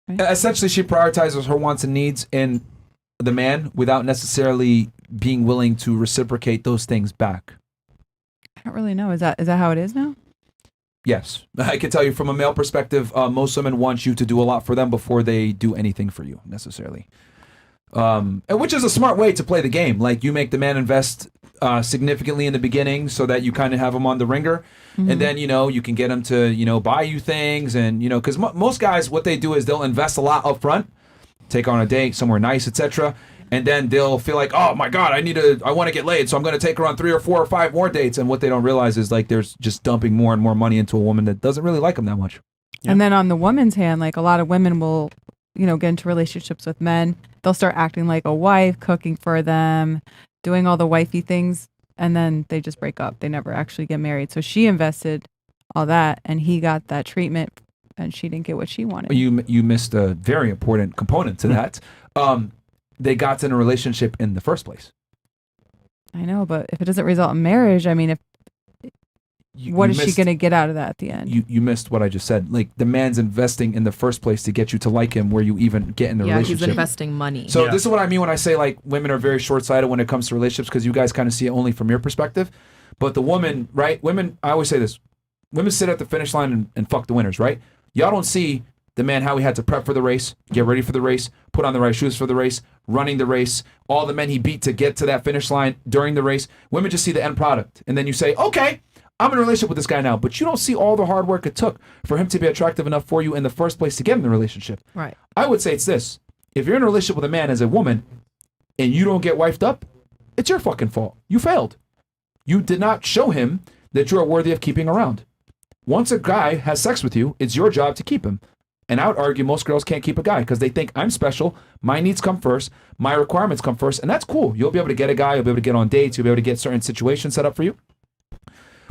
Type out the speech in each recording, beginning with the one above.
Right? Essentially, she prioritizes her wants and needs in the man without necessarily being willing to reciprocate those things back. I don't really know. Is that how it is now? Yes. I can tell you from a male perspective, most women want you to do a lot for them before they do anything for you, necessarily. And which is a smart way to play the game. Like, you make the man invest significantly in the beginning so that you kind of have him on the ringer. Mm-hmm. And then, you can get him to, buy you things. And, because most guys, what they do is they'll invest a lot up front, take on a date somewhere nice, etc. And then they'll feel like, oh my God, I want to get laid, so I'm going to take her on 3 or 4 or 5 more dates. And what they don't realize is like there's just dumping more and more money into a woman that doesn't really like them that much. Yeah. And then on the woman's hand, like a lot of women will, get into relationships with men. They'll start acting like a wife, cooking for them, doing all the wifey things, and then they just break up. They never actually get married. So she invested all that, and he got that treatment, and she didn't get what she wanted. You missed a very important component to that. They got in a relationship in the first place. I know, but if it doesn't result in marriage, I mean, what is she going to get out of that at the end? You missed what I just said. Like, the man's investing in the first place to get you to like him where you even get in the relationship. Yeah, he's investing money. So this is what I mean when I say, like, women are very short-sighted when it comes to relationships because you guys kind of see it only from your perspective. But the woman, right? Women, I always say this. Women sit at the finish line and fuck the winners, right? Y'all don't see the man, how he had to prep for the race, get ready for the race, put on the right shoes for the race, running the race, all the men he beat to get to that finish line during the race. Women just see the end product. And then you say, okay, I'm in a relationship with this guy now. But you don't see all the hard work it took for him to be attractive enough for you in the first place to get in the relationship. Right. I would say it's this. If you're in a relationship with a man as a woman and you don't get wifed up, it's your fucking fault. You failed. You did not show him that you are worthy of keeping around. Once a guy has sex with you, it's your job to keep him. And I would argue most girls can't keep a guy because they think I'm special, my needs come first, my requirements come first, and that's cool. You'll be able to get a guy, you'll be able to get on dates, you'll be able to get certain situations set up for you.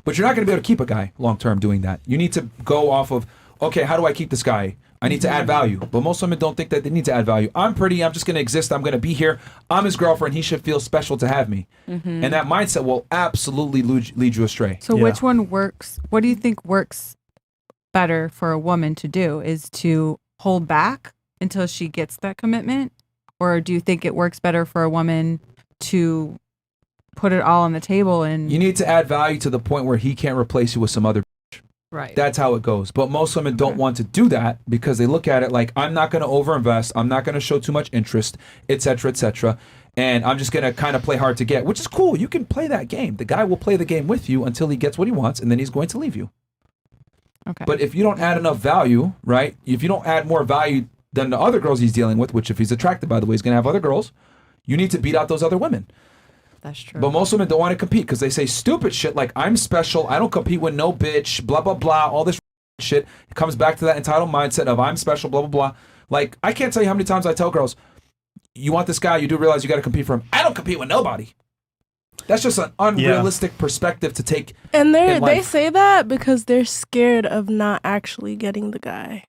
But you're not going to be able to keep a guy long-term doing that. You need to go off of, okay, how do I keep this guy? I need to add value. But most women don't think that they need to add value. I'm pretty, I'm just going to exist, I'm going to be here, I'm his girlfriend, he should feel special to have me. Mm-hmm. And that mindset will absolutely lead you astray. So which one works? What do you think works better for a woman to do? Is to hold back until she gets that commitment? Or do you think it works better for a woman to put it all on the table? And you need to add value to the point where he can't replace you with some other bitch. Right. That's how it goes. But most women don't want to do that because they look at it like, I'm not going to overinvest, I'm not going to show too much interest, etc., and I'm just going to kind of play hard to get, which is cool. You can play that game. The guy will play the game with you until he gets what he wants, and then he's going to leave you. Okay. But if you don't add enough value, right? If you don't add more value than the other girls he's dealing with, which if he's attracted, by the way, he's going to have other girls, you need to beat out those other women. That's true. But most women don't want to compete because they say stupid shit like, I'm special, I don't compete with no bitch, blah, blah, blah, all this shit. It comes back to that entitled mindset of I'm special, blah, blah, blah. Like, I can't tell you how many times I tell girls, you want this guy, you do realize you got to compete for him. I don't compete with nobody. That's just an unrealistic perspective to take. And they say that because they're scared of not actually getting the guy.